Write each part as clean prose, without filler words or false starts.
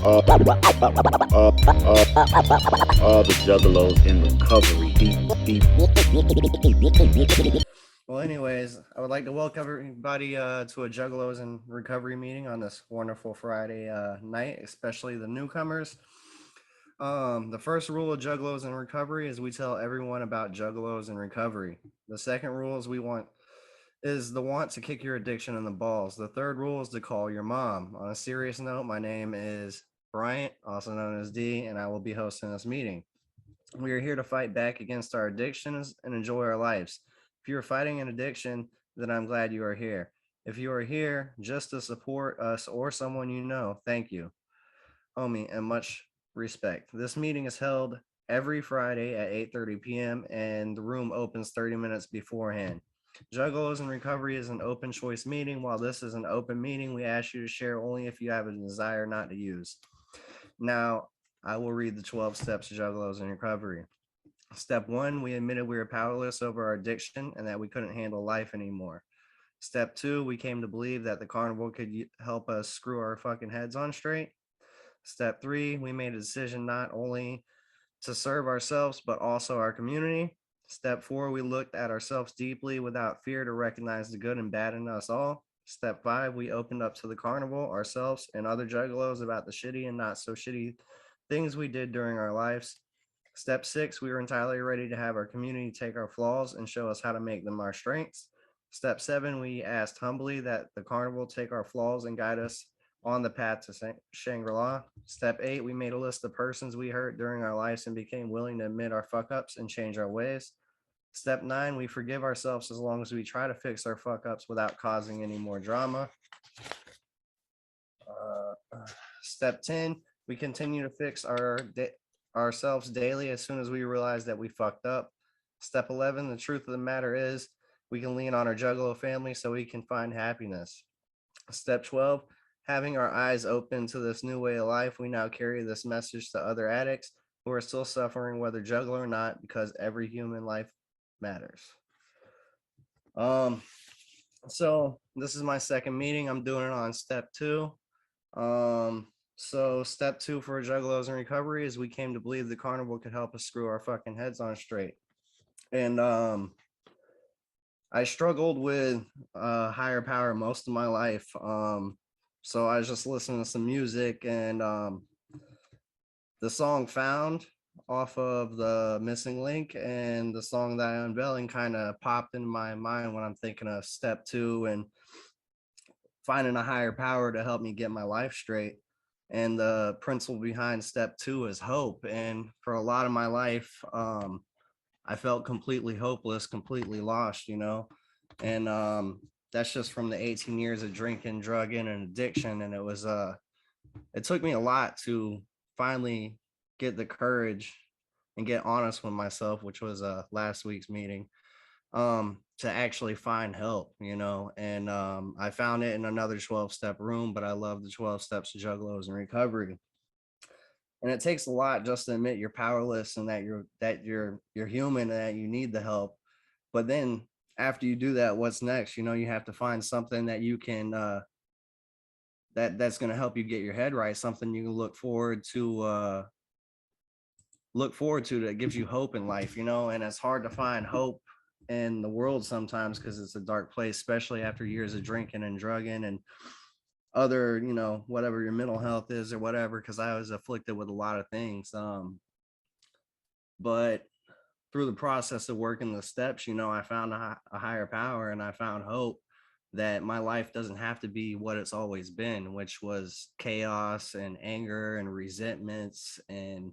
All the Juggalos in recovery. Well, anyways, I would like to welcome everybody to a Juggalos and Recovery meeting on this wonderful Friday night, especially the newcomers. The first rule of Juggalos and Recovery is we tell everyone about Juggalos and Recovery. The second rule is the want to kick your addiction in the balls. The third rule is to call your mom. On a serious note, my name is Bryant, also known as D, and I will be hosting this meeting. We are here to fight back against our addictions and enjoy our lives. If you are fighting an addiction, then I'm glad you are here. If you are here just to support us or someone you know, thank you, homie, and much respect. This meeting is held every Friday at 8:30 p.m. and the room opens 30 minutes beforehand. Juggalos and Recovery is an open choice meeting. While this is an open meeting, we ask you to share only if you have a desire not to use. Now, I will read the 12 steps to Juggalos and Recovery. Step 1, we admitted we were powerless over our addiction and that we couldn't handle life anymore. Step 2, we came to believe that the carnival could help us screw our fucking heads on straight. Step 3, we made a decision not only to serve ourselves, but also our community. Step 4, we looked at ourselves deeply without fear to recognize the good and bad in us all. Step 5, we opened up to the carnival, ourselves, and other juggalos about the shitty and not so shitty things we did during our lives. Step 6, we were entirely ready to have our community take our flaws and show us how to make them our strengths. Step 7, we asked humbly that the carnival take our flaws and guide us on the path to Shangri-La. Step 8, we made a list of persons we hurt during our lives and became willing to admit our fuck ups and change our ways. Step 9, we forgive ourselves as long as we try to fix our fuck ups without causing any more drama. Step 10, we continue to fix ourselves daily as soon as we realize that we fucked up. Step 11, the truth of the matter is we can lean on our Juggalo family so we can find happiness. Step 12, having our eyes open to this new way of life, we now carry this message to other addicts who are still suffering, whether Juggalo or not, because every human life matters. So this is my second meeting. I'm doing it on step 2. So step 2 for Juggalos and Recovery is we came to believe the carnival could help us screw our fucking heads on straight. And I struggled with higher power most of my life. So I was just listening to some music, and the song Found off of the Missing Link and the song that I'm unveiling kind of popped into my mind when I'm thinking of step 2 and finding a higher power to help me get my life straight. And the principle behind step 2 is hope. And for a lot of my life, I felt completely hopeless, completely lost, and that's just from the 18 years of drinking, drugging, and addiction. And it took me a lot to finally get the courage and get honest with myself, which was last week's meeting, to actually find help, and I found it in another 12-step room, but I love the 12 steps to Juggalos and Recovery. And it takes a lot just to admit you're powerless and that you're human and that you need the help. But then after you do that, what's next? You have to find something that you can that's going to help you get your head right, something you can look forward to that gives you hope in life, and it's hard to find hope in the world sometimes because it's a dark place, especially after years of drinking and drugging and other, whatever your mental health is or whatever, because I was afflicted with a lot of things. But through the process of working the steps, I found a higher power, and I found hope that my life doesn't have to be what it's always been, which was chaos and anger and resentments and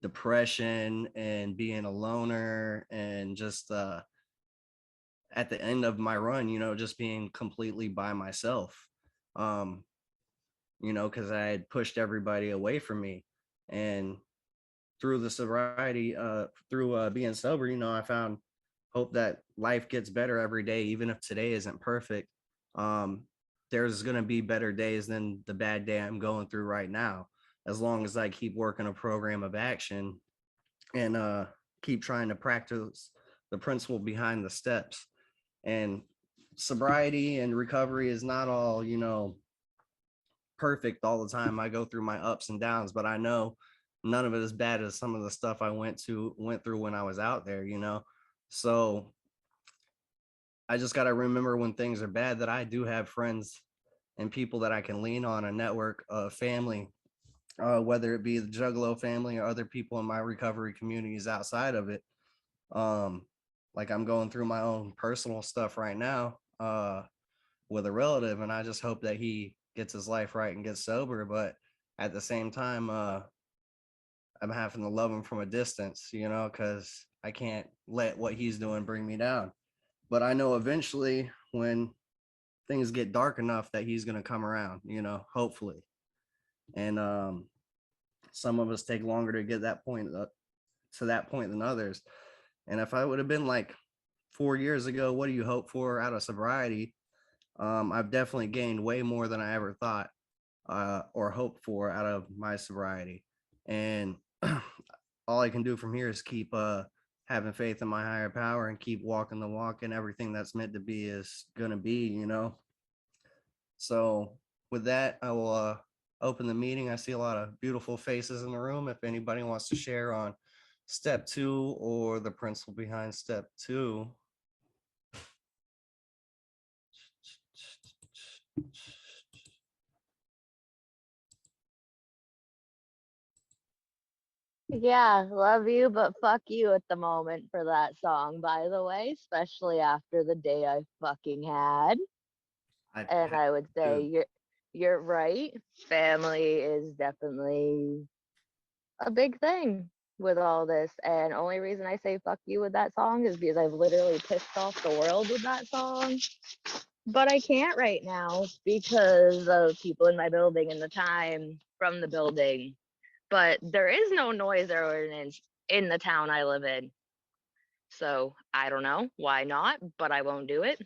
depression and being a loner and just at the end of my run, just being completely by myself. Because I had pushed everybody away from me. And through the sobriety, through being sober, I found hope that life gets better every day, even if today isn't perfect. There's going to be better days than the bad day I'm going through right now, as long as I keep working a program of action and keep trying to practice the principle behind the steps. And sobriety and recovery is not all, perfect all the time. I go through my ups and downs, but I know none of it as bad as some of the stuff I went through when I was out there, So I just got to remember when things are bad that I do have friends and people that I can lean on, a network, a family, whether it be the Juggalo family or other people in my recovery communities outside of it. Like I'm going through my own personal stuff right now with a relative, and I just hope that he gets his life right and gets sober. But at the same time, I'm having to love him from a distance, because I can't let what he's doing bring me down. But I know eventually when things get dark enough that he's going to come around, hopefully. And some of us take longer to get to that point than others. And if I would have been like 4 years ago, what do you hope for out of sobriety? I've definitely gained way more than I ever thought or hoped for out of my sobriety. And all I can do from here is keep having faith in my higher power and keep walking the walk, and everything that's meant to be is going to be. So with that, I will open the meeting. I see a lot of beautiful faces in the room. If anybody wants to share on step 2 or the principle behind step 2. Yeah, love you, but fuck you at the moment for that song, by the way, especially after the day I fucking had. And I would say you're right. Family is definitely a big thing with all this. And only reason I say fuck you with that song is because I've literally pissed off the world with that song. But I can't right now because of people in my building and the time from the building. But there is no noise ordinance in the town I live in. So I don't know why not, but I won't do it.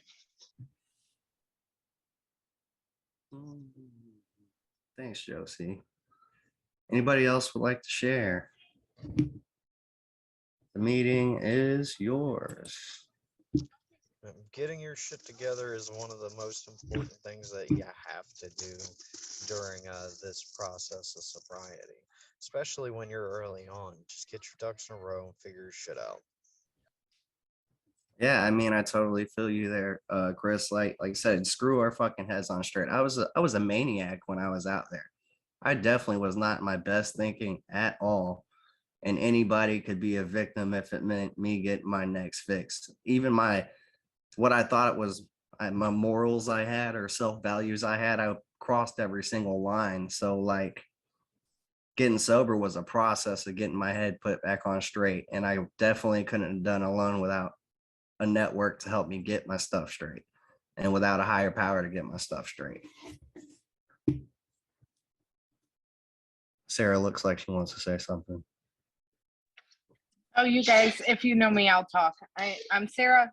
Thanks, Josie. Anybody else would like to share? The meeting is yours. Getting your shit together is one of the most important things that you have to do during this process of sobriety, especially when you're early on. Just get your ducks in a row and figure your shit out. Yeah, I mean, I totally feel you there, Chris. Like I said, screw our fucking heads on straight. I was a maniac when I was out there. I definitely was not my best thinking at all. And anybody could be a victim if it meant me getting my next fixed. Even what I thought it was my morals I had or self values I had, I crossed every single line. So like getting sober was a process of getting my head put back on straight. And I definitely couldn't have done alone without a network to help me get my stuff straight and without a higher power to get my stuff straight. Sarah looks like she wants to say something. Oh, you guys, if you know me, I'll talk. I'm Sarah,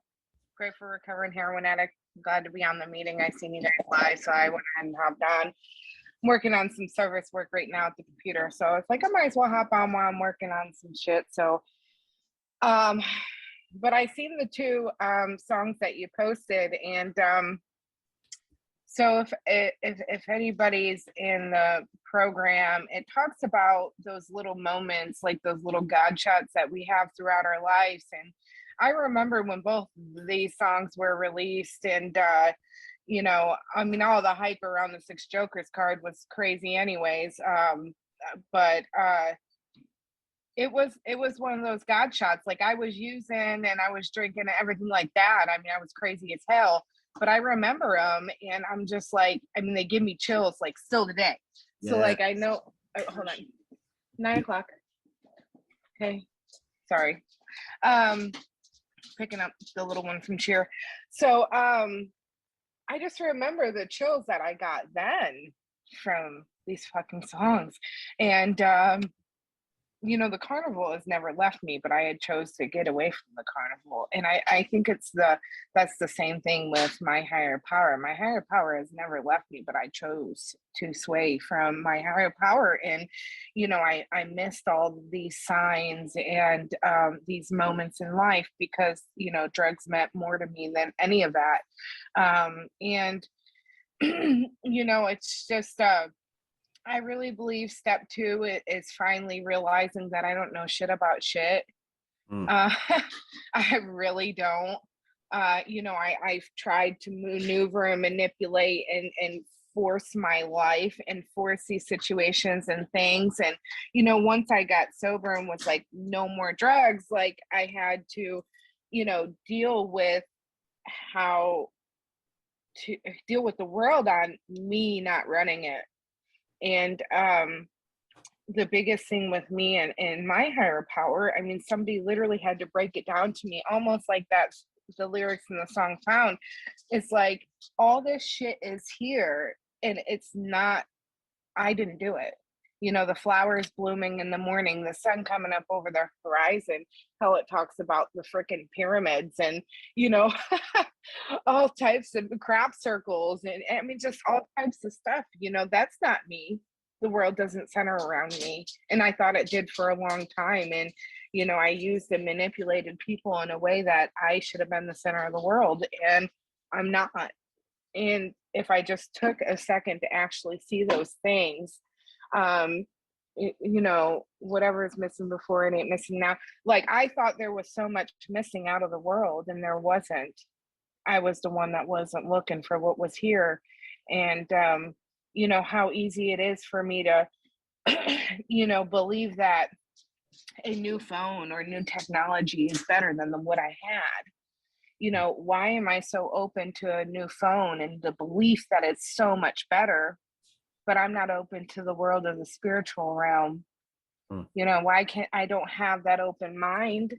grateful recovering heroin addict. Glad to be on the meeting. I seen you guys live, so I went ahead and hopped on. I'm working on some service work right now at the computer, so it's like I might as well hop on while I'm working on some shit. So, but I seen the two songs that you posted, and so if anybody's in the program, it talks about those little moments, like those little God shots that we have throughout our lives. And I remember when both these songs were released, and I mean, all the hype around the Six Jokers card was crazy anyways. But it was one of those God shots. Like I was using and I was drinking and everything like that. I mean, I was crazy as hell, but I remember them, and I'm just like, I mean, they give me chills like still today. So like I know. Hold on, 9 o'clock. Okay, sorry. Picking up the little one from cheer. So I just remember the chills that I got then from these fucking songs. And the carnival has never left me, but I had chose to get away from the carnival. And I think that's the same thing with my higher power. My higher power has never left me, but I chose to sway from my higher power. And, I missed all these signs and these moments in life because, drugs meant more to me than any of that. And, it's just, I really believe step two is finally realizing that I don't know shit about shit. Uh, I really don't. I've tried to maneuver and manipulate and force my life and force these situations and things. And, once I got sober and was like, no more drugs, like I had to, deal with how to deal with the world on me not running it. And the biggest thing with me and my higher power, I mean, somebody literally had to break it down to me, almost like that's the lyrics in the song Found. It's like, all this shit is here and it's not, I didn't do it. The flowers blooming in the morning, the sun coming up over the horizon, how it talks about the freaking pyramids and, all types of crop circles. And I mean, just all types of stuff, that's not me. The world doesn't center around me. And I thought it did for a long time. And, I used and manipulated people in a way that I should have been the center of the world. And I'm not. And if I just took a second to actually see those things, whatever is missing before it ain't missing now. Like, I thought there was so much missing out of the world and there wasn't. I was the one that wasn't looking for what was here. And how easy it is for me to believe that a new phone or new technology is better than what I had. Why am I so open to a new phone and the belief that it's so much better, but I'm not open to the world of the spiritual realm? Why can't I don't have that open mind,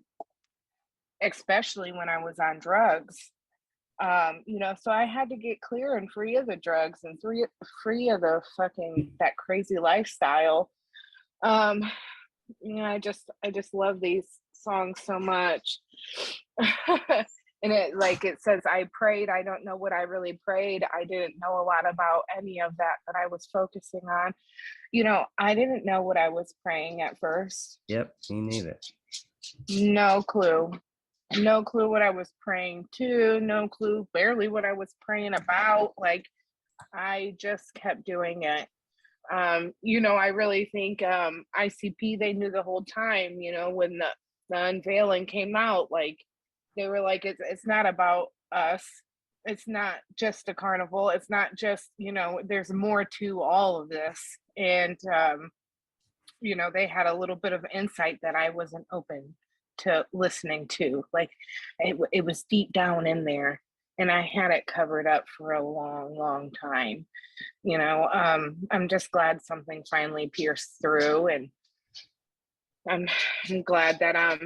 especially when I was on drugs? So I had to get clear and free of the drugs and free of the fucking that crazy lifestyle. I just love these songs so much. And it says, I prayed. I don't know what I really prayed. I didn't know a lot about any of that I was focusing on. I didn't know what I was praying at first. Yep, me neither. No clue. No clue what I was praying to. No clue, barely what I was praying about. Like, I just kept doing it. I really think ICP, they knew the whole time, when the unveiling came out, like, they were like, it's not about us. It's not just a carnival. It's not just, there's more to all of this. And, they had a little bit of insight that I wasn't open to listening to. Like, it was deep down in there. And I had it covered up for a long, long time. I'm just glad something finally pierced through, and I'm glad that I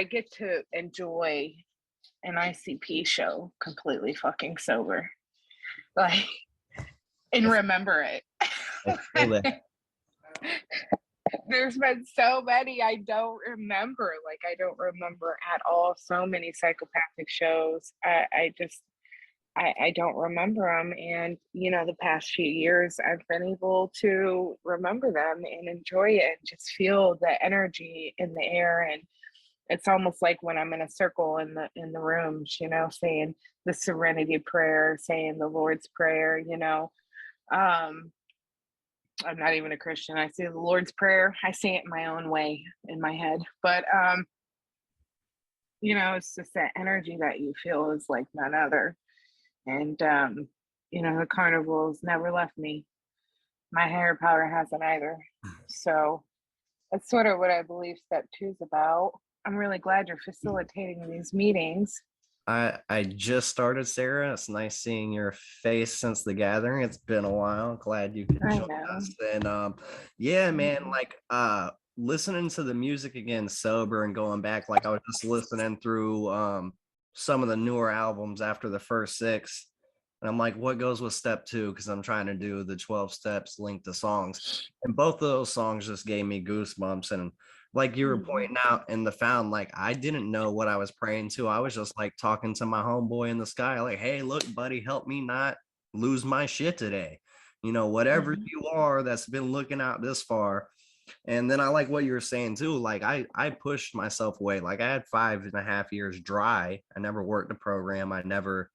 get to enjoy an ICP show completely fucking sober, like, and remember it. I feel that. There's been so many I don't remember. Like, I don't remember at all. So many psychopathic shows. I don't remember them. And, the past few years, I've been able to remember them and enjoy it and just feel the energy in the air. And it's almost like when I'm in a circle in the rooms, saying the serenity prayer, saying the Lord's prayer, I'm not even a Christian. I say the Lord's Prayer. I say it my own way in my head. But it's just that energy that you feel is like none other. And the carnival's never left me. My higher power hasn't either. So that's sort of what I believe step 2 is about. I'm really glad you're facilitating these meetings. I just started, Sarah. It's nice seeing your face since the gathering. It's been a while. Glad you could join us. And yeah, man, like listening to the music again sober and going back, like I was just listening through some of the newer albums after the first 6. And I'm like, what goes with step 2? Because I'm trying to do the 12 steps linked to songs. And both of those songs just gave me goosebumps. And like you were pointing out in the Found, like I didn't know what I was praying to. I was just like talking to my homeboy in the sky, like, hey, look, buddy, help me not lose my shit today. Whatever you are that's been looking out this far. And then I like what you were saying too. Like I pushed myself away. Like I had 5.5 years dry. I never worked a program. I never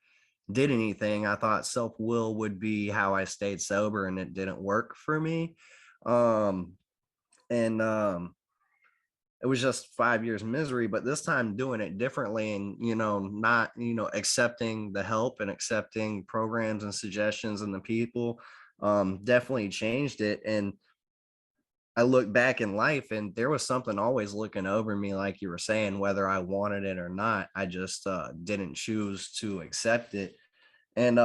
did anything. I thought self-will would be how I stayed sober, and it didn't work for me. Um, and it was just 5 years misery, but this time doing it differently, and not accepting the help and accepting programs and suggestions and the people, definitely changed it. And I look back in life, and there was something always looking over me, like you were saying, whether I wanted it or not. I just didn't choose to accept it. And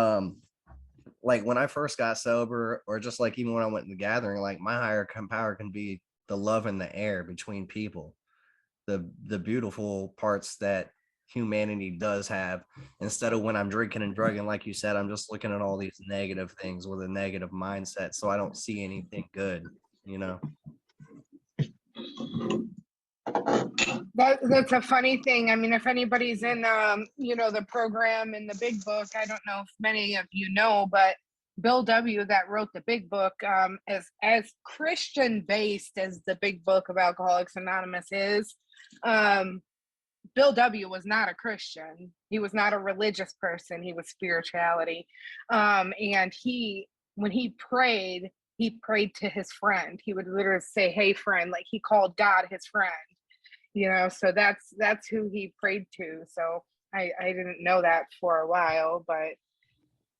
like when I first got sober, or just like even when I went in the gathering, like my power can be the love in the air between people, the beautiful parts that humanity does have, instead of when I'm drinking and drugging, like you said, I'm just looking at all these negative things with a negative mindset, so I don't see anything good, you know. That's a funny thing. I mean, if anybody's in the program in the big book, I don't know if many of you know, but Bill W. that wrote the big book, as Christian based as the big book of Alcoholics Anonymous is, Bill W. was not a Christian. He was not a religious person. He was spirituality. And when he prayed to his friend. He would literally say, "Hey, friend," like he called God his friend. So that's who he prayed to. So I didn't know that for a while, but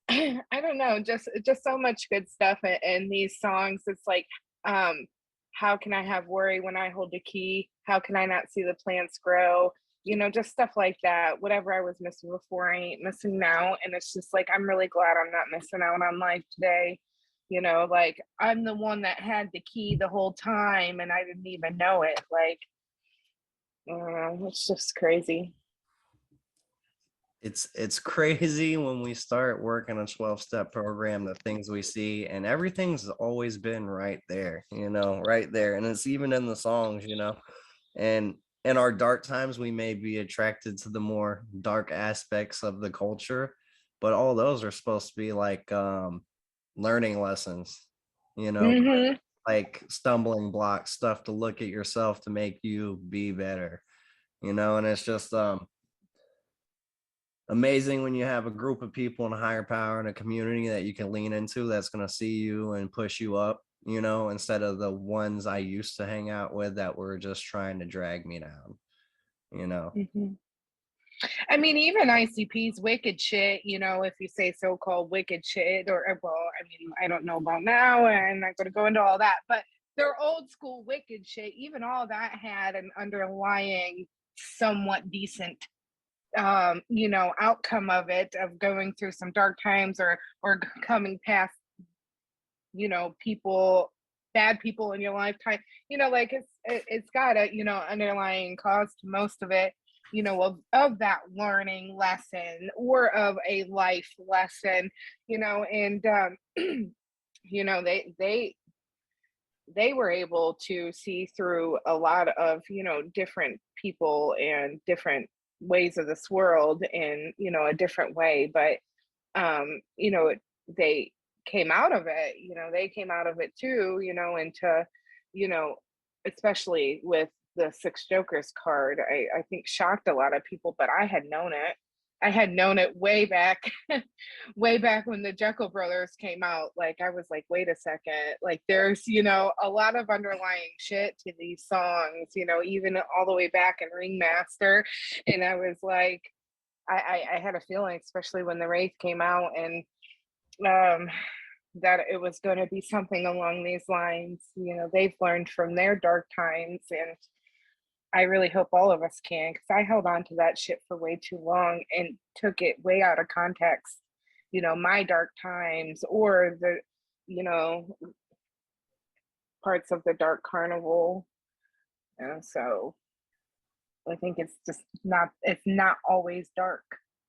I don't know, just so much good stuff in these songs. It's like, how can I have worry when I hold the key? How can I not see the plants grow? Just stuff like that. Whatever I was missing before, I ain't missing now. And it's just like, I'm really glad I'm not missing out on life today. Like I'm the one that had the key the whole time and I didn't even know it. Like, it's just crazy. It's crazy when we start working a 12-step program, the things we see, and everything's always been right there, right there. And it's even in the songs, and in our dark times, we may be attracted to the more dark aspects of the culture, but all those are supposed to be like learning lessons, Mm-hmm. like stumbling blocks, stuff to look at yourself to make you be better, and it's just amazing when you have a group of people in a higher power and a community that you can lean into, that's going to see you and push you up, instead of the ones I used to hang out with that were just trying to drag me down. Mm-hmm. I mean, even ICP's wicked shit, if you say so-called wicked shit, well, I mean, I don't know about now, and I'm not going to go into all that, but their old school wicked shit, even all that had an underlying somewhat decent outcome of it, of going through some dark times or coming past people, bad people in your lifetime, like it's got a underlying cause to most of it, of that learning lesson or of a life lesson, and they were able to see through a lot of different people and different ways of this world in a different way, but they came out of it, they came out of it too, into you know especially with the Six Jokers card, I think shocked a lot of people, but I had known it way back way back when the Jekyll Brothers came out. Like I was like, wait a second, like there's a lot of underlying shit to these songs, even all the way back in Ringmaster. And I was like, I had a feeling, especially when the Wraith came out, and that it was going to be something along these lines. They've learned from their dark times, and I really hope all of us can, because I held on to that shit for way too long and took it way out of context. My dark times, or the, you know, parts of the dark carnival. And so I think it's not always dark.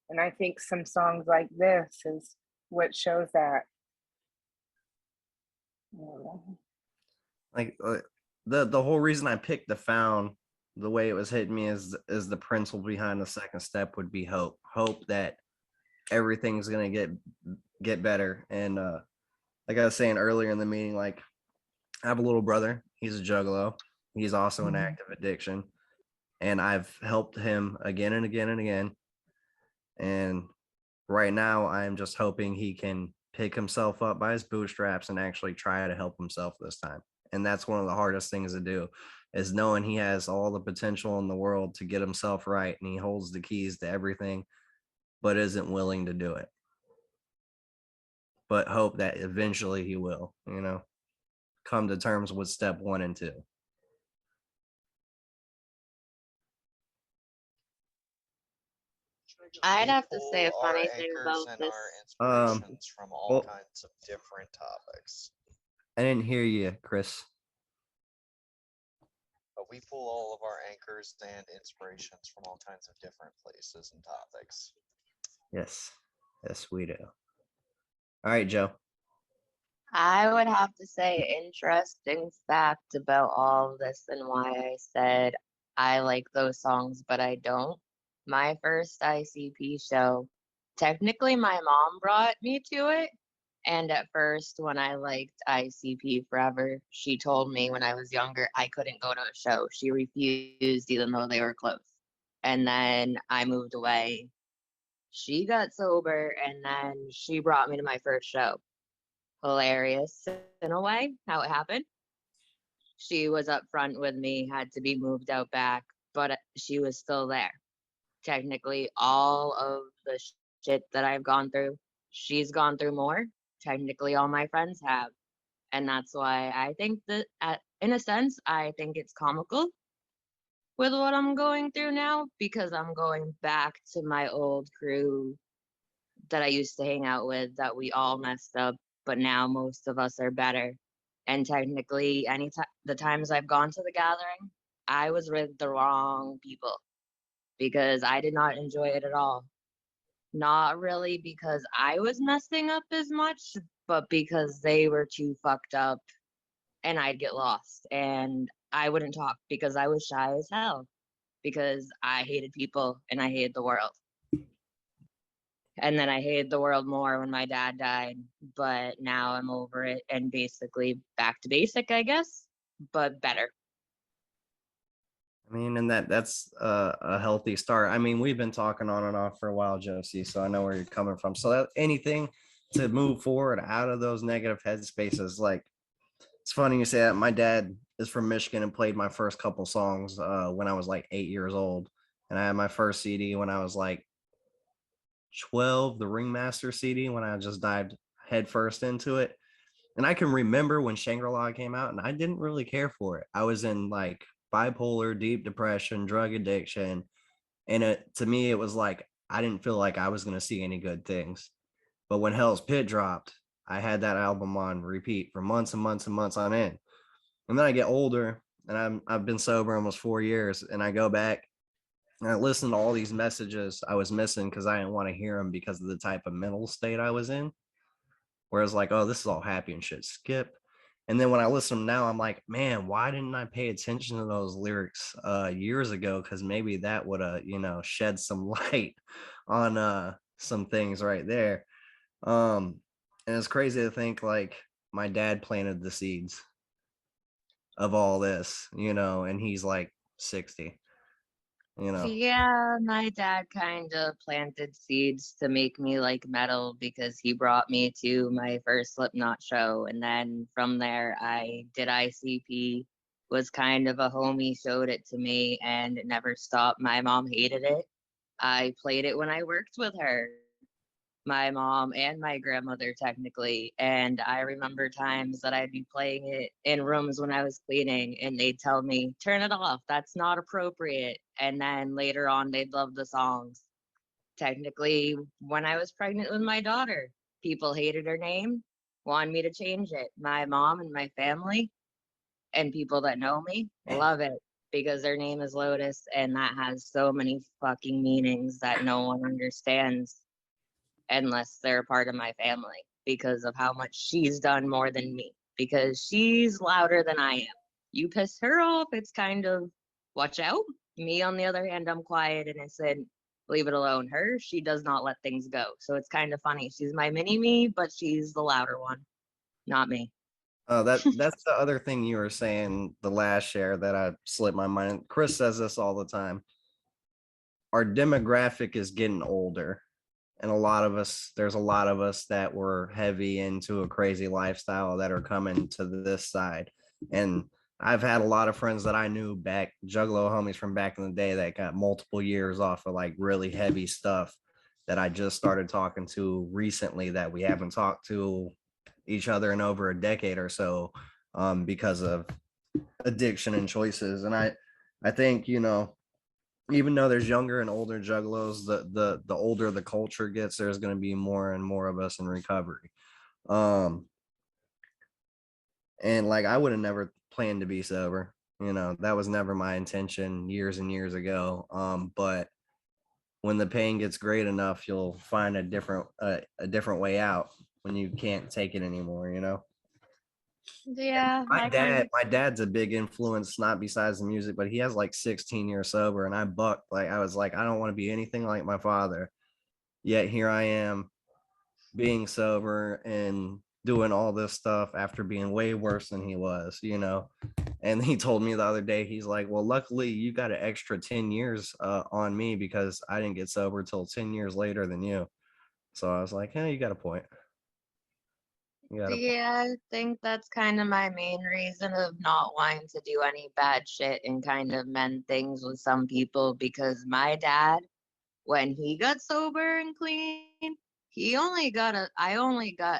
And I think some songs like this is what shows that. Like the whole reason I picked the Found, the way it was hitting me, is the principle behind the second step would be hope that everything's gonna get better. And like I was saying earlier in the meeting, like I have a little brother, he's a juggalo, he's also in active addiction, and I've helped him again and again and again. And Right now, I'm just hoping he can pick himself up by his bootstraps and actually try to help himself this time. And that's one of the hardest things to do, is knowing he has all the potential in the world to get himself right and he holds the keys to everything, but isn't willing to do it. But hope that eventually he will, come to terms with step 1 and 2. I'd We have to say a pull our funny thing anchors about and this. our inspirations from all well- kinds of different topics. I didn't hear you, Chris. But we pull all of our anchors and inspirations from all kinds of different places and topics. Yes. Yes, we do. All right, Joe. I would have to say interesting fact about all of this and why I said I like those songs, but I don't. My first ICP show, technically my mom brought me to it. And at first, when I liked ICP forever, she told me when I was younger I couldn't go to a show. She refused, even though they were close. And then I moved away. She got sober, and then she brought me to my first show. Hilarious in a way, how it happened. She was up front with me, had to be moved out back, but she was still there. Technically, all of the shit that I've gone through, she's gone through more. Technically, all my friends have. And that's why I think that, in a sense, I think it's comical with what I'm going through now because I'm going back to my old crew that I used to hang out with that we all messed up, but now most of us are better. And technically, the times I've gone to the gathering, I was with the wrong people because I did not enjoy it at all. Not really because I was messing up as much, but because they were too fucked up and I'd get lost and I wouldn't talk because I was shy as hell because I hated people and I hated the world. And then I hated the world more when my dad died, but now I'm over it and basically back to basic, I guess, but better. I mean, and that's a healthy start. I mean, we've been talking on and off for a while, Josie, so I know where you're coming from. So anything to move forward out of those negative headspaces, like it's funny you say that. My dad is from Michigan and played my first couple songs when I was like 8 years old, and I had my first CD when I was like 12, the Ringmaster CD, when I just dived headfirst into it. And I can remember when Shangri-La came out, and I didn't really care for it. I was in like bipolar, deep depression, drug addiction, and to me, it was like I didn't feel like I was going to see any good things. But when Hell's Pit dropped, I had that album on repeat for months and months and months on end. And then I get older, and I've been sober almost 4 years, and I go back and I listened to all these messages I was missing because I didn't want to hear them because of the type of mental state I was in. Whereas like, oh, this is all happy and shit. Skip. And then when I listen to them now, I'm like, man, why didn't I pay attention to those lyrics years ago? Because maybe that would have, shed some light on some things right there. And it's crazy to think like my dad planted the seeds of all this, and he's like 60. Yeah, my dad kind of planted seeds to make me like metal because he brought me to my first Slipknot show. And then from there, I did ICP, was kind of a homie, showed it to me, and it never stopped. My mom hated it. I played it when I worked with her, my mom and my grandmother technically, and I remember times that I'd be playing it in rooms when I was cleaning and they'd tell me turn it off, that's not appropriate, and then later on they'd love the songs. Technically, when I was pregnant with my daughter, people hated her name, wanted me to change it. My mom and my family and people that know me love it because their name is Lotus, and that has so many fucking meanings that no one understands unless they're a part of my family because of how much she's done more than me, because she's louder than I am. You piss her off, it's kind of watch out. Me, on the other hand, I'm quiet, innocent, leave it alone. Her, she does not let things go. So it's kind of funny. She's my mini me, but she's the louder one, not me. That's the other thing you were saying the last share that I slipped my mind. Chris says this all the time. Our demographic is getting older. and there's a lot of us that were heavy into a crazy lifestyle that are coming to this side. And I've had a lot of friends that I knew back, Juggalo homies from back in the day, that got multiple years off of like really heavy stuff that I just started talking to recently, that we haven't talked to each other in over a decade or so, because of addiction and choices. And I think, even though there's younger and older juggalos, the older the culture gets, there's going to be more and more of us in recovery. Um, and like I would have never planned to be sober. That was never my intention years and years ago. But when the pain gets great enough, you'll find a different way out when you can't take it anymore. Yeah, My dad's a big influence, not besides the music, but he has like 16 years sober, and I bucked. Like I was like, I don't want to be anything like my father. Yet here I am being sober and doing all this stuff after being way worse than he was. And he told me the other day, he's like, well, luckily you got an extra 10 years on me, because I didn't get sober till 10 years later than you. So I was like, hey, you got a point. Yeah, I think that's kind of my main reason of not wanting to do any bad shit and kind of mend things with some people, because my dad, when he got sober and clean, I only got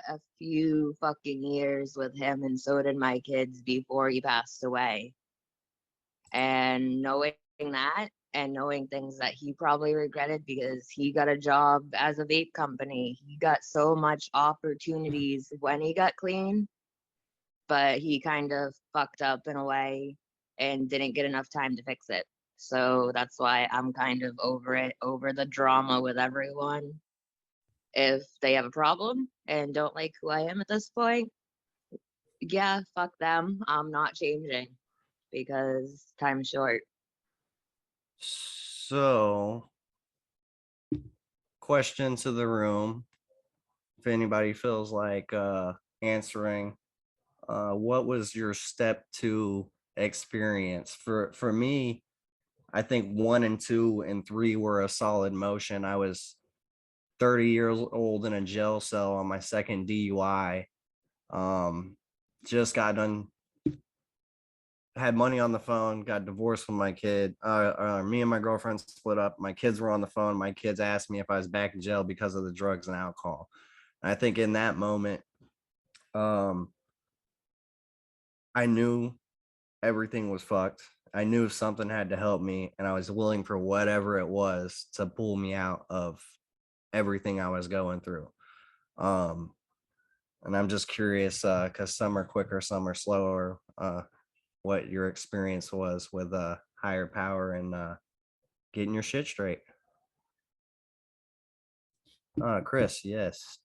a few fucking years with him, and so did my kids before he passed away. And knowing that, and knowing things that he probably regretted, because he got a job as a vape company, he got so much opportunities when he got clean, but he kind of fucked up in a way and didn't get enough time to fix it. So that's why I'm kind of over it, over the drama with everyone. If they have a problem and don't like who I am at this point, yeah, fuck them. I'm not changing because time's short. So, question to the room, if anybody feels like answering, what was your step 2 experience? For me, I think 1 and 2 and 3 were a solid motion. I was 30 years old in a jail cell on my second DUI. Just got done, had money on the phone, got divorced from my kid. Me and my girlfriend split up. My kids were on the phone. My kids asked me if I was back in jail because of the drugs and alcohol. And I think in that moment, um, I knew everything was fucked. I knew something had to help me, and I was willing for whatever it was to pull me out of everything I was going through. Um, and I'm just curious, because some are quicker, some are slower, what your experience was with higher power and getting your shit straight. Chris, yes.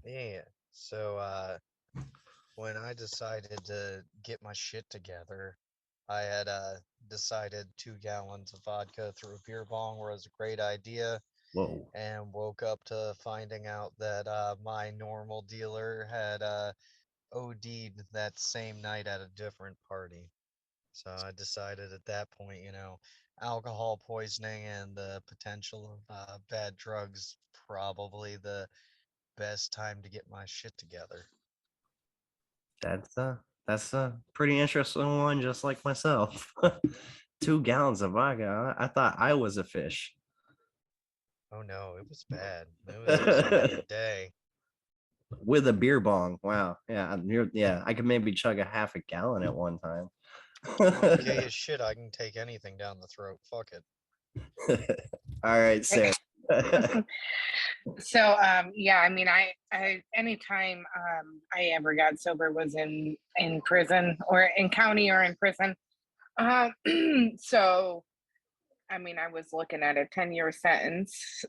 Yeah. So when I decided to get my shit together, I had decided 2 gallons of vodka through a beer bong was a great idea, Whoa. and woke up to finding out that my normal dealer had OD'd that same night at a different party. So I decided at that point, alcohol poisoning and the potential of bad drugs probably the best time to get my shit together. That's a pretty interesting one, just like myself. 2 gallons of vodka. I thought I was a fish. Oh no, it was bad. It was night and day. With a beer bong. Wow. Yeah, yeah. I could maybe chug a half a gallon at one time. Okay as shit, I can take anything down the throat. Fuck it. All right, Sarah. So yeah, I mean, I anytime I ever got sober was in prison, or in county, or in prison. Um, so I mean, I was looking at a 10-year sentence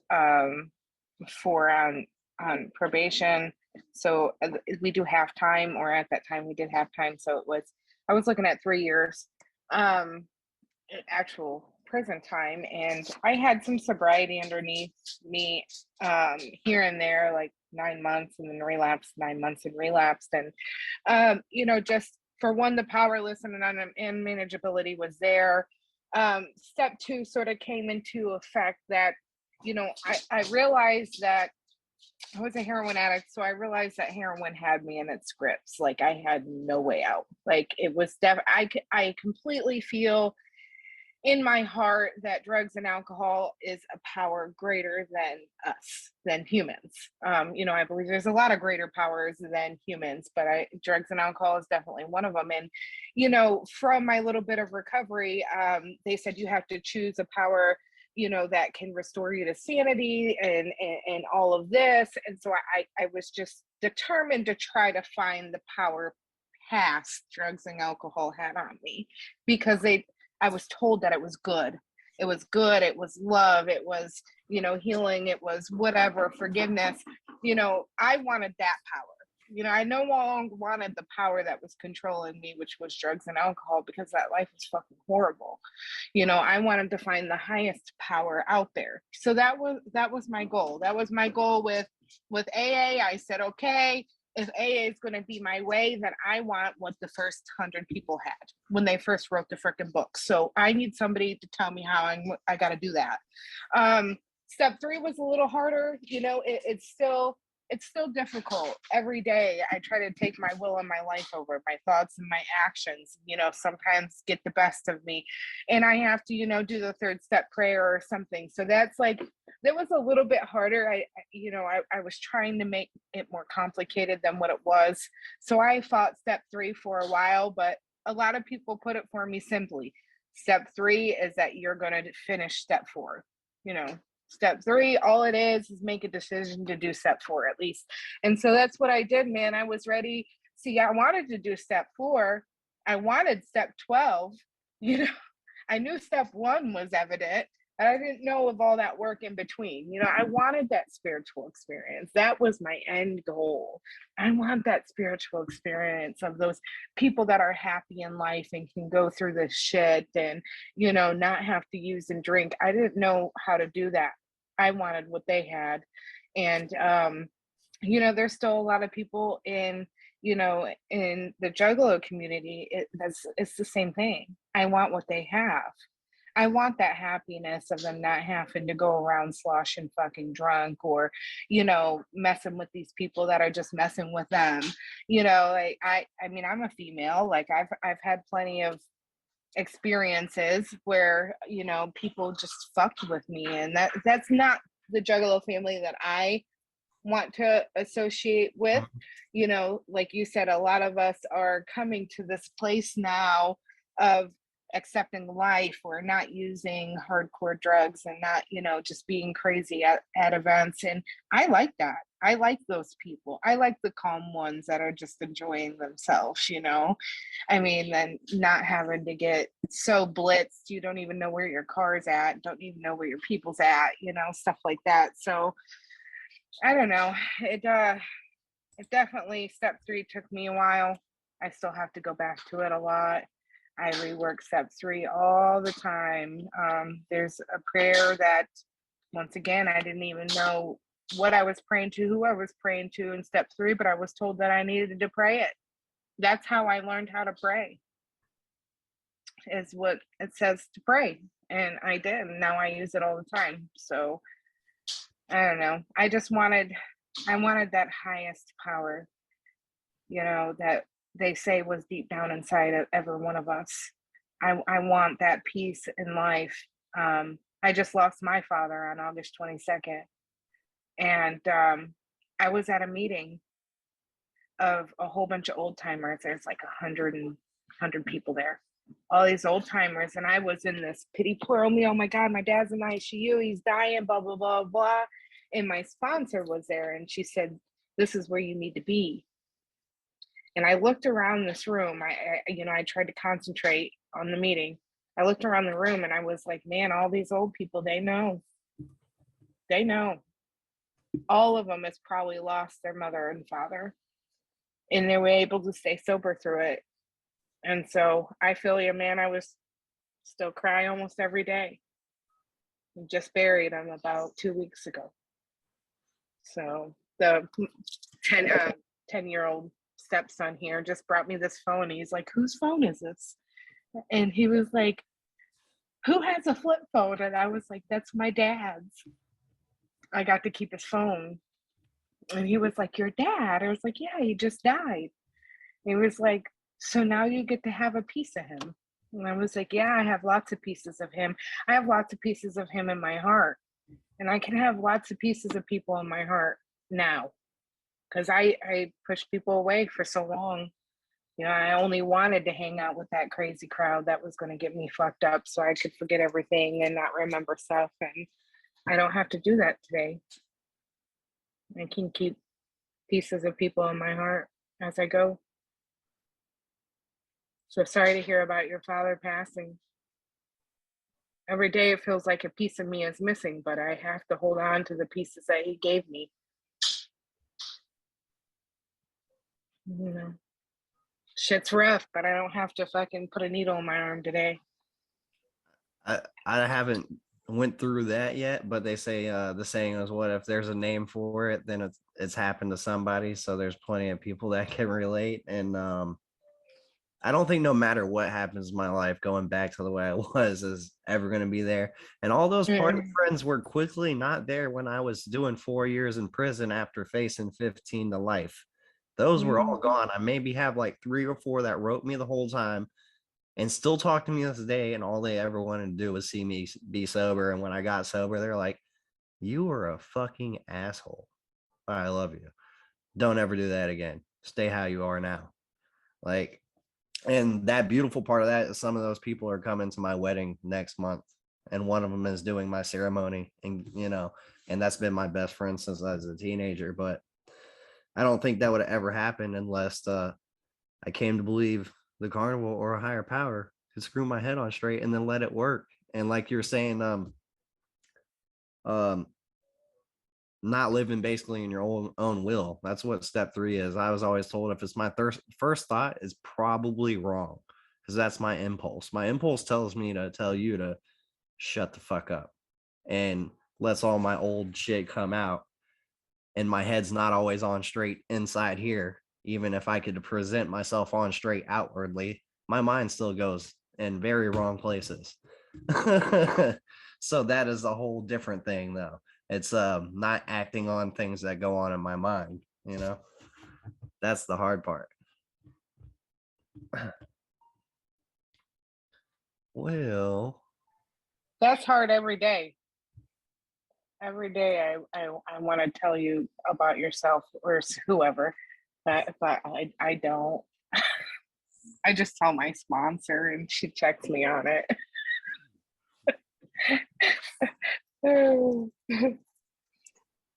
for on probation. So we do half time, or at that time we did half time. So I was looking at 3 years actual prison time, and I had some sobriety underneath me here and there, like 9 months, and then relapsed, 9 months and relapsed. And just for one, the powerless and unmanageability was there. Step 2 sort of came into effect, that I realized that I was a heroin addict, so I realized that heroin had me in its grips. Like I had no way out. Like it was I completely feel in my heart that drugs and alcohol is a power greater than us, than humans. I believe there's a lot of greater powers than humans, but drugs and alcohol is definitely one of them. And, from my little bit of recovery, they said you have to choose a power, that can restore you to sanity and all of this. And so I was just determined to try to find the power past drugs and alcohol had on me, because I was told that it was good. It was good. It was love. It was, healing. It was whatever, forgiveness. I wanted that power. I no longer wanted the power that was controlling me, which was drugs and alcohol, because that life was fucking horrible. I wanted to find the highest power out there. So that was my goal. That was my goal with AA. I said, okay, if AA is going to be my way, then I want what the first 100 people had when they first wrote the freaking book. So I need somebody to tell me how I got to do that. Step 3 was a little harder. It's still difficult. Every day I try to take my will and my life over. My thoughts and my actions, sometimes get the best of me, and I have to, do the 3rd step prayer or something. So that's like, that was a little bit harder. I was trying to make it more complicated than what it was. So I fought step 3 for a while, but a lot of people put it for me simply. Step 3 is that you're going to finish step 4. Step 3, all it is make a decision to do step 4 at least. And so that's what I did, man. I was ready. See, I wanted to do step 4. I wanted step 12. I knew step 1 was evident, and I didn't know of all that work in between. I wanted that spiritual experience. That was my end goal. I want that spiritual experience of those people that are happy in life and can go through this shit and, not have to use and drink. I didn't know how to do that. I wanted what they had. And, there's still a lot of people in the Juggalo community. It's the same thing. I want what they have. I want that happiness of them not having to go around sloshing fucking drunk or, messing with these people that are just messing with them. Like I mean, I'm a female. Like I've had plenty of experiences where, people just fucked with me, and that's not the Juggalo family that I want to associate with. Like you said, a lot of us are coming to this place now of accepting life. We're not using hardcore drugs and not, just being crazy at events. And I like that. I like those people. I like the calm ones that are just enjoying themselves, I mean, then not having to get so blitzed, you don't even know where your car's at, don't even know where your people's at, stuff like that. So I don't know. It definitely, step 3 took me a while. I still have to go back to it a lot. I rework step 3 all the time. There's a prayer that, once again, I didn't even know what I was praying to, who I was praying to in step 3, but I was told that I needed to pray it. That's how I learned how to pray, is what it says to pray. And I did. And now I use it all the time. So I don't know. I wanted that highest power, that they say was deep down inside of every one of us. I want that peace in life. I just lost my father on August 22nd. And I was at a meeting of a whole bunch of old timers. There's like 100 people there. All these old timers. And I was in this pity poor me. Oh my God, my dad's in the ICU. He's dying, blah, blah, blah, blah. And my sponsor was there, and she said, "This is where you need to be." And I looked around this room. I tried to concentrate on the meeting. I looked around the room and I was like, man, all these old people, they know. All of them has probably lost their mother and father, and they were able to stay sober through it. And so I feel you, man. I was still cry almost every day. I just buried him about 2 weeks ago. So the 10-year-old stepson here just brought me this phone. He's like, whose phone is this? And he was like, who has a flip phone? And I was like, that's my dad's. I got to keep his phone. And he was like, "Your dad?" I was like, "Yeah, he just died." He was like, "So now you get to have a piece of him." And I was like, "Yeah, I have lots of pieces of him. I have lots of pieces of him in my heart. And I can have lots of pieces of people in my heart now. Because I pushed people away for so long. You know, I only wanted to hang out with that crazy crowd that was going to get me fucked up so I could forget everything and not remember stuff. And I don't have to do that today. I can keep pieces of people in my heart as I go. So sorry to hear about your father passing. Every day it feels like a piece of me is missing, but I have to hold on to the pieces that he gave me. You know, shit's rough, but I don't have to fucking put a needle in my arm today. I haven't went through that yet, but they say the saying is, what if there's a name for it, then it's happened to somebody. So there's plenty of people that can relate. And I don't think no matter what happens in my life, going back to the way I was is ever going to be there. And all those party friends were quickly not there when I was doing 4 years in prison after facing 15 to life. Those were all gone. I maybe have like 3 or 4 that wrote me the whole time and still talk to me this day. And all they ever wanted to do was see me be sober. And when I got sober, they're like, "You were a fucking asshole. I love you. Don't ever do that again. Stay how you are now." Like, and that beautiful part of that is some of those people are coming to my wedding next month. And one of them is doing my ceremony. And, you know, and that's been my best friend since I was a teenager. But I don't think that would have ever happened unless I came to believe the carnival or a higher power could screw my head on straight and then let it work. And like you're saying, um, not living basically in your own will. That's what step 3 is. I was always told if it's my first thought is probably wrong because that's my impulse. My impulse tells me to tell you to shut the fuck up and lets all my old shit come out. And my head's not always on straight inside here. Even if I could present myself on straight outwardly, my mind still goes in very wrong places. So that is a whole different thing though. It's not acting on things that go on in my mind, you know. That's the hard part. Well, That's hard every day. Every day I want to tell you about yourself or whoever, but I don't. I just tell my sponsor and she checks me on it.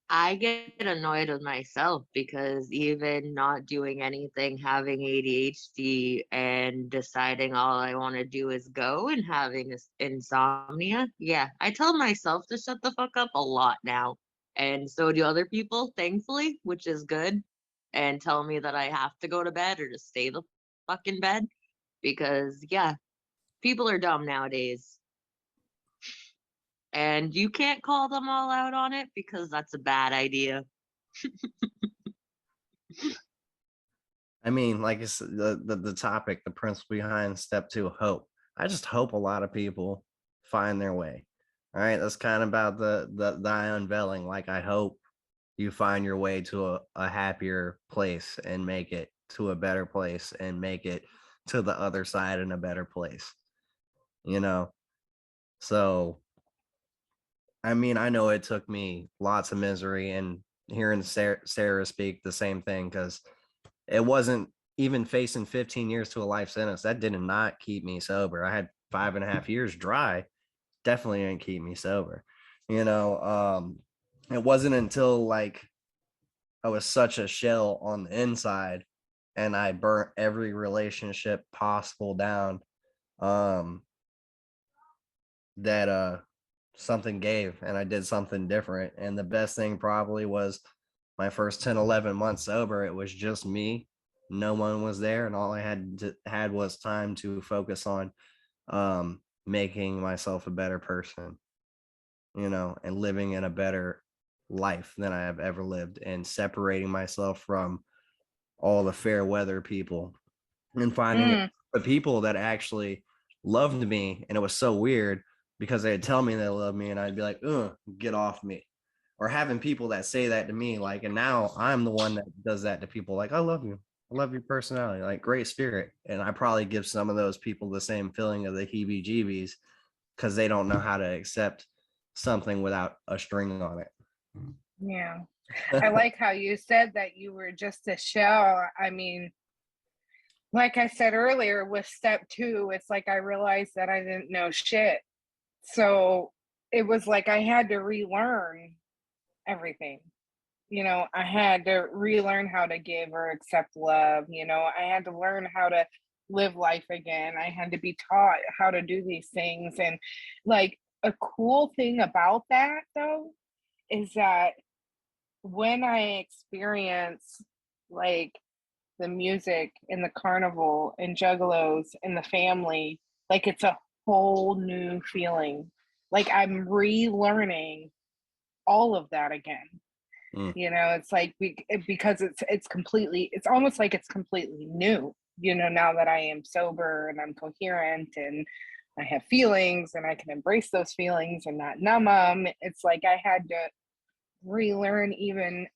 I get annoyed with myself because even not doing anything, having ADHD and deciding all I want to do is go and having insomnia. Yeah, I tell myself to shut the fuck up a lot now. And so do other people, thankfully, which is good. And tell me that I have to go to bed or to stay the fuck in bed. Because, yeah, people are dumb nowadays. And you can't call them all out on it because that's a bad idea. I mean, like I said, the topic, the principle behind step 2, hope. I just hope a lot of people find their way. All right, that's kind of about the unveiling. Like I hope you find your way to a happier place and make it to a better place and make it to the other side in a better place. You know, so I mean, I know it took me lots of misery and hearing Sarah speak the same thing because it wasn't even facing 15 years to a life sentence. That did not keep me sober. I had 5.5 years dry. Definitely didn't keep me sober. You know, it wasn't until like I was such a shell on the inside and I burnt every relationship possible down um that something gave and I did something different. And the best thing probably was my first 10, 11 months sober. It was just me. No one was there. And all I had was time to focus on making myself a better person, you know, and living in a better life than I have ever lived and separating myself from all the fair weather people and finding the people that actually loved me. And it was so weird because they'd tell me they loved me and I'd be like, "Ugh, get off me." or having people that say that to me, like, and now I'm the one that does that to people, like, I love you. I love your personality, like great spirit. And I probably give some of those people the same feeling of the heebie jeebies because they don't know how to accept something without a string on it. Yeah. I like how you said that you were just a shell. I mean, like I said earlier, with step 2, it's like I realized that I didn't know shit. So it was like I had to relearn everything. I had to relearn how to give or accept love. I had to learn how to live life again. I had to be taught how to do these things. And like a cool thing about that, though, is that when I experience like the music in the carnival and Juggalos and the family, like it's a whole new feeling. Like I'm relearning all of that again. It's like because it's almost like it's completely new, now that I am sober and I'm coherent and I have feelings and I can embrace those feelings and not numb them. It's like I had to relearn even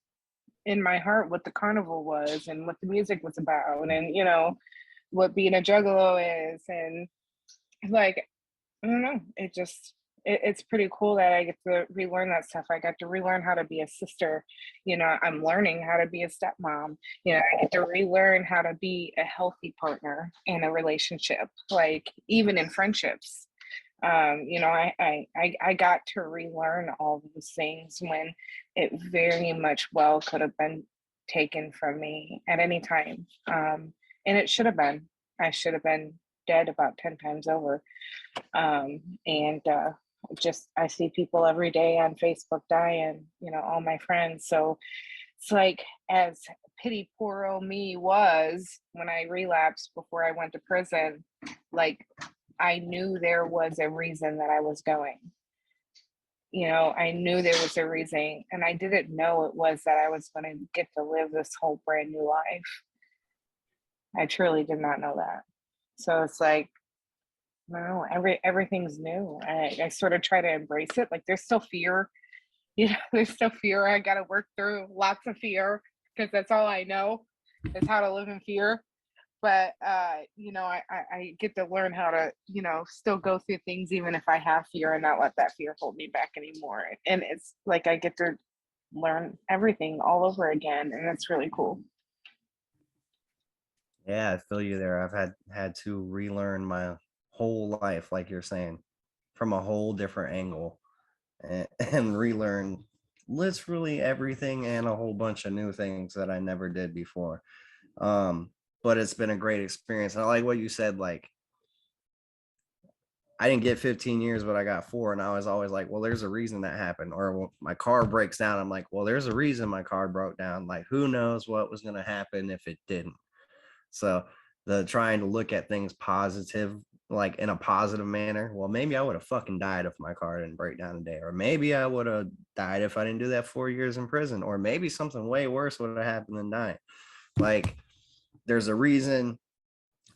in my heart what the carnival was and what the music was about and what being a juggalo is. And like I don't know, it's pretty cool that I get to relearn that stuff. I got to relearn how to be a sister. I'm learning how to be a stepmom. I get to relearn how to be a healthy partner in a relationship, like even in friendships. I got to relearn all those things when it very much well could have been taken from me at any time. And it should have been. I should have been dead about 10 times over. And just I see people every day on Facebook dying, all my friends. So it's like as pity poor old me was when I relapsed before I went to prison, like I knew there was a reason that I was going. I knew there was a reason, and I didn't know it was that I was going to get to live this whole brand new life. I truly did not know that. So it's like, no, everything's new. I sort of try to embrace it. Like there's still fear, there's still fear I got to work through, lots of fear, because that's all I know is how to live in fear. But I get to learn how to still go through things even if I have fear and not let that fear hold me back anymore. And it's like I get to learn everything all over again, and it's really cool. Yeah, I feel you there. I've had to relearn my whole life, like you're saying, from a whole different angle, and relearn literally everything and a whole bunch of new things that I never did before. But it's been a great experience. And I like what you said, like I didn't get 15 years, but I got 4. And I was always like, well, there's a reason that happened. Or when my car breaks down, I'm like, well, there's a reason my car broke down. Like, who knows what was going to happen if it didn't? So the trying to look at things positive, like in a positive manner. Well, maybe I would have fucking died if my car didn't break down today. Or maybe I would have died if I didn't do that 4 years in prison. Or maybe something way worse would have happened than dying. Like, there's a reason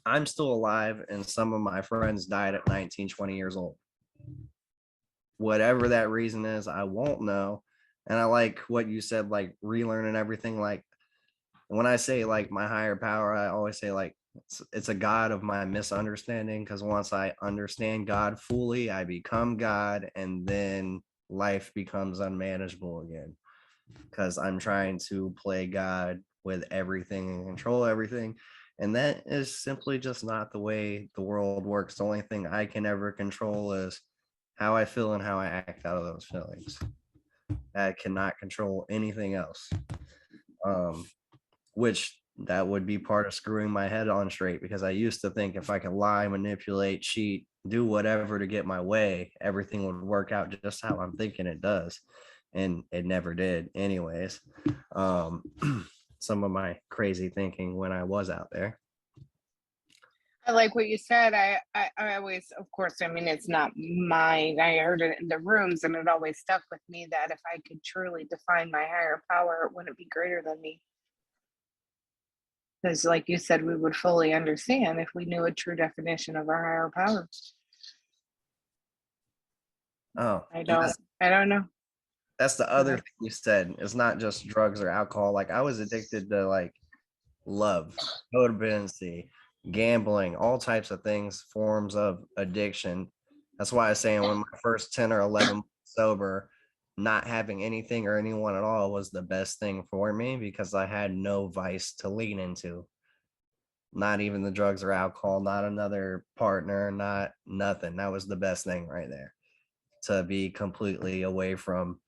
I'm still alive and some of my friends died at 19, 20 years old. Whatever that reason is, I won't know. And I like what you said, like relearning everything. Like when I say like my higher power, I always say like it's a God of my misunderstanding, because once I understand God fully, I become God, and then life becomes unmanageable again because I'm trying to play God with everything and control everything. And that is simply just not the way the world works. The only thing I can ever control is how I feel and how I act out of those feelings. I cannot control anything else. Which that would be part of screwing my head on straight, because I used to think if I could lie, manipulate, cheat, do whatever to get my way, everything would work out just how I'm thinking it does. And it never did anyways. Some of my crazy thinking when I was out there. I like what you said. I always, of course, I mean, it's not mine. I heard it in the rooms and it always stuck with me that if I could truly define my higher power, it wouldn't be greater than me. Because like you said, we would fully understand if we knew a true definition of our higher power. Oh, I don't know. that's the other thing you said. It's not just drugs or alcohol. Like I was addicted to like love, codependency, gambling, all types of things, forms of addiction. That's why I was saying when my first 10 or 11 months sober, not having anything or anyone at all was the best thing for me because I had no vice to lean into. Not even the drugs or alcohol, not another partner, not nothing. That was the best thing right there. To be completely away from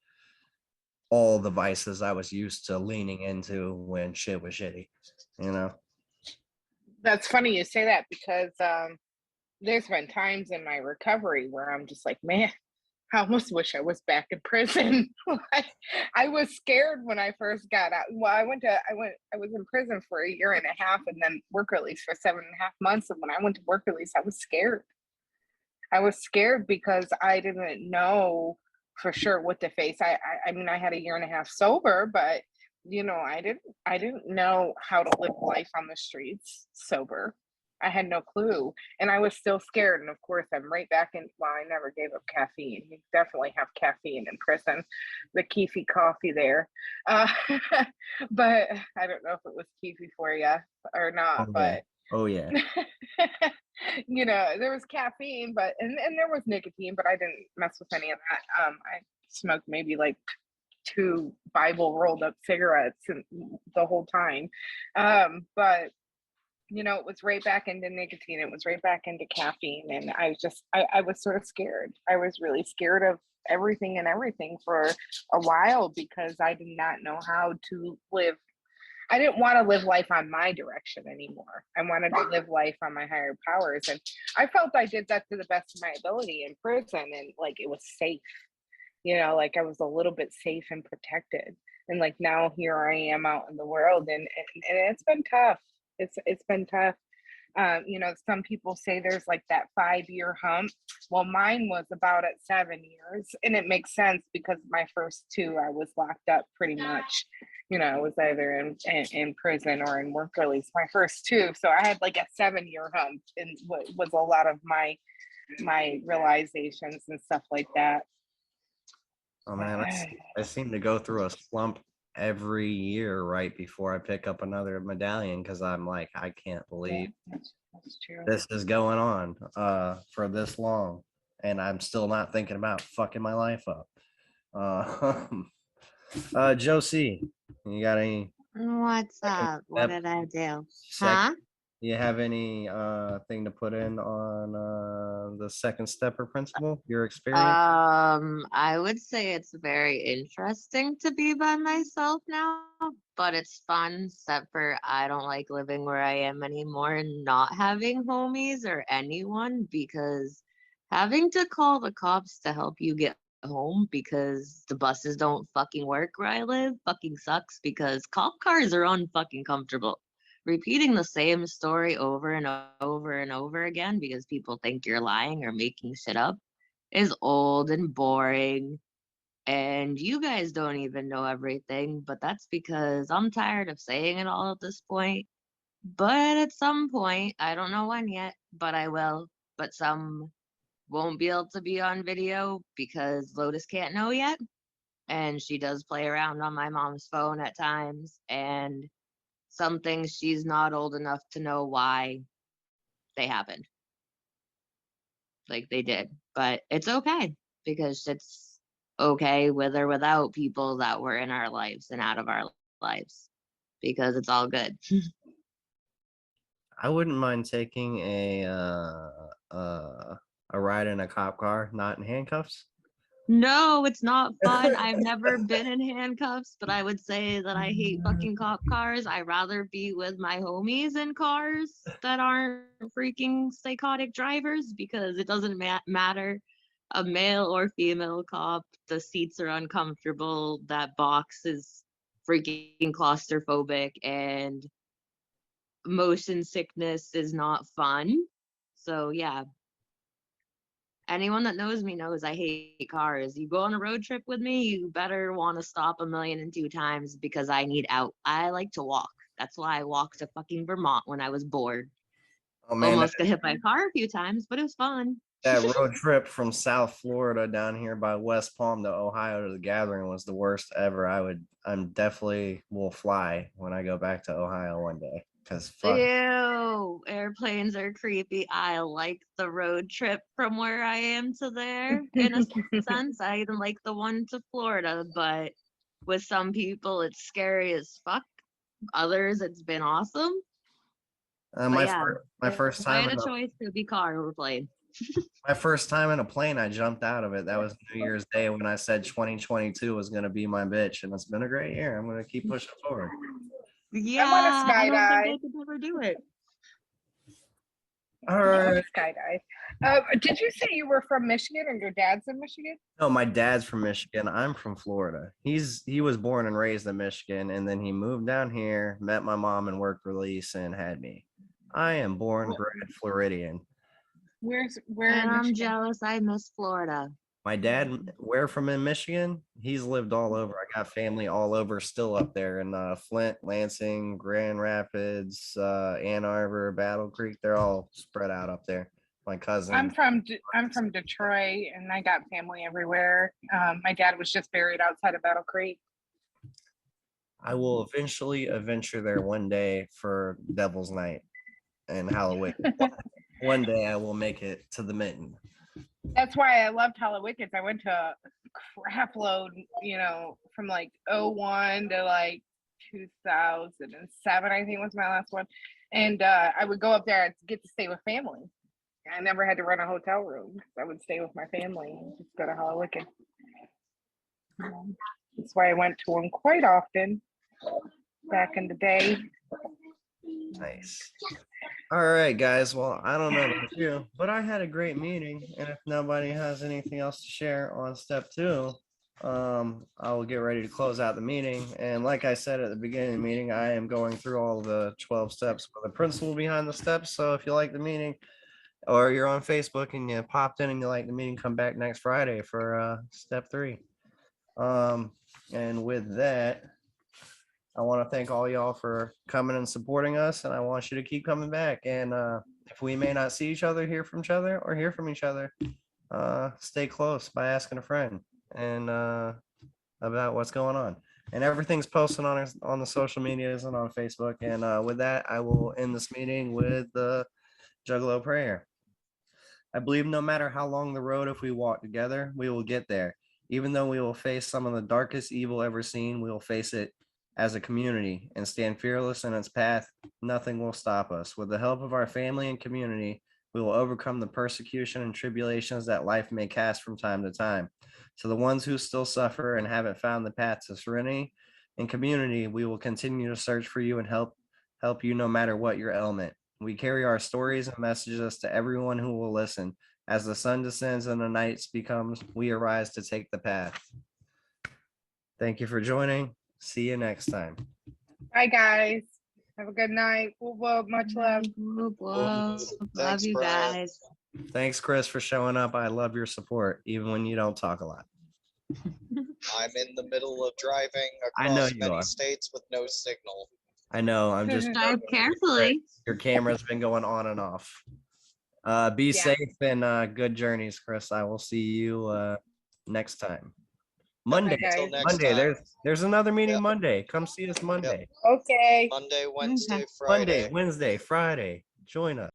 all the vices I was used to leaning into when shit was shitty, you know? That's funny you say that because there's been times in my recovery where I'm just like, man, I almost wish I was back in prison. Like, I was scared when I first got out. Well, I was in prison for a year and a half and then work release for 7.5 months. And when I went to work release, I was scared. I was scared because I didn't know for sure what to face. I mean, I had a year and a half sober, but I didn't know how to live life on the streets sober. I had no clue, and I was still scared. And of course, I'm right back in. Well, I never gave up caffeine. You definitely have caffeine in prison, the Keefy coffee there. Uh, but I don't know if it was Keefy for you or not. Oh yeah. But Oh yeah. there was caffeine, but and there was nicotine, but I didn't mess with any of that. I smoked maybe like 2 Bible rolled up cigarettes the whole time. But it was right back into nicotine. It was right back into caffeine. And I was sort of scared. I was really scared of everything and everything for a while because I did not know how to live. I didn't want to live life on my direction anymore. I wanted to live life on my higher powers. And I felt I did that to the best of my ability in prison, and like it was safe, like I was a little bit safe and protected. And like now here I am out in the world, and it's been tough. It's been tough. Some people say there's like that 5-year hump. Well, mine was about at 7 years, and it makes sense because my first 2 I was locked up pretty much. I was either in prison or in work release. My first 2, so I had like a 7-year hump, and was a lot of my realizations and stuff like that. Oh man, I seem to go through a slump every year right before I pick up another medallion because I'm like, I can't believe That's true. this is going on for this long, and I'm still not thinking about fucking my life up. Josie, you got any What's up? What step did I do? second? Huh? You have any thing to put in on the second stepper principle? Your experience? I would say it's very interesting to be by myself now, but it's fun, except for I don't like living where I am anymore and not having homies or anyone because having to call the cops to help you get home because the buses don't fucking work where I live fucking sucks because cop cars are unfucking comfortable. Repeating the same story over and over and over again because people think you're lying or making shit up is old and boring. And you guys don't even know everything, but that's because I'm tired of saying it all at this point. But at some point, I don't know when yet, but I will. But some won't be able to be on video because Lotus can't know yet. And she does play around on my mom's phone at times. And some things she's not old enough to know why they happened. Like they did. But it's okay because it's okay with or without people that were in our lives and out of our lives because it's all good. I wouldn't mind taking a ride in a cop car, not in handcuffs. No, it's not fun. I've never been in handcuffs, but I would say that I hate fucking cop cars. I'd rather be with my homies in cars that aren't freaking psychotic drivers because it doesn't matter. A male or female cop, the seats are uncomfortable. That box is freaking claustrophobic, and motion sickness is not fun. So, yeah, anyone that knows me knows I hate cars. You go on a road trip with me, you better want to stop 1,000,002 times because I need out. I like to walk. That's why I walked to fucking Vermont when I was bored. Oh man, Almost got hit by a car a few times, but it was fun. that road trip from South Florida down here by West Palm to Ohio to the gathering was the worst ever. I'm definitely will fly when I go back to Ohio one day. Cause fuck, Ew, airplanes are creepy. I like the road trip from where I am to there. In a sense, I even like the one to Florida, but with some people, it's scary as fuck. Others, it's been awesome. But yeah, my first if I time had a choice, it would be car or plane. my first time in a plane, I jumped out of it. That was New Year's Day when I said 2022 was gonna be my bitch, and it's been a great year. I'm gonna keep pushing forward. Yeah, wanna I don't think I skydive. could ever do it. All I want right. to skydive. Did you say you were from Michigan or your dad's in Michigan? No, my dad's from Michigan. I'm from Florida. He was born and raised in Michigan, and then he moved down here, met my mom and work release, and had me. I am born bred Floridian. Where And in I'm Michigan? jealous. I miss Florida. My dad, where from in Michigan? He's lived all over. I got family all over still up there in Flint, Lansing, Grand Rapids, Ann Arbor, Battle Creek. They're all spread out up there. My cousin. I'm from Detroit, and I got family everywhere. My dad was just buried outside of Battle Creek. I will eventually adventure there one day for Devil's Night and Halloween. One day I will make it to the Mitten. That's why I loved Hallowickets. I went to a crap load, from like 01 to like 2007, I think was my last one. And I would go up there and get to stay with family. I never had to rent a hotel room. I would stay with my family and just go to Hallowicked. That's why I went to one quite often back in the day. Nice. All right, guys. Well, I don't know about you, but I had a great meeting. And if nobody has anything else to share on step 2, I will get ready to close out the meeting. And like I said at the beginning of the meeting, I am going through all the 12 steps with the principle behind the steps. So if you like the meeting or you're on Facebook and you popped in and you like the meeting, come back next Friday for step 3. And with that, I want to thank all y'all for coming and supporting us, and I want you to keep coming back. And if we may not see each other, hear from each other, or hear from each other, stay close by asking a friend and about what's going on. And everything's posted on the social medias and on Facebook. And with that, I will end this meeting with the Juggalo prayer. I believe no matter how long the road, if we walk together, we will get there. Even though we will face some of the darkest evil ever seen, we will face it as a community and stand fearless in its path. Nothing will stop us. With the help of our family and community, we will overcome the persecution and tribulations that life may cast from time to time. To the ones who still suffer and haven't found the path to serenity and community, we will continue to search for you and help you no matter what your ailment. We carry our stories and messages to everyone who will listen. As the sun descends and the night becomes, we arise to take the path. Thank you for joining. See you next time. Bye, guys. Have a good night. Whoa, much love. Love Thanks, you Brian. guys. Thanks, Chris, for showing up. I love your support, even when you don't talk a lot. I'm in the middle of driving I know across you many are. states with no signal. I know. I'm just Drive carefully. your camera's been going on and off. Be Yeah. safe and good journeys, Chris. I will see you next time. Monday. Okay. Until next Monday. time. There's another meeting Yep. Monday. Come see us Monday. Okay. Monday, Wednesday, Okay. Friday. Monday, Wednesday, Friday. Join us.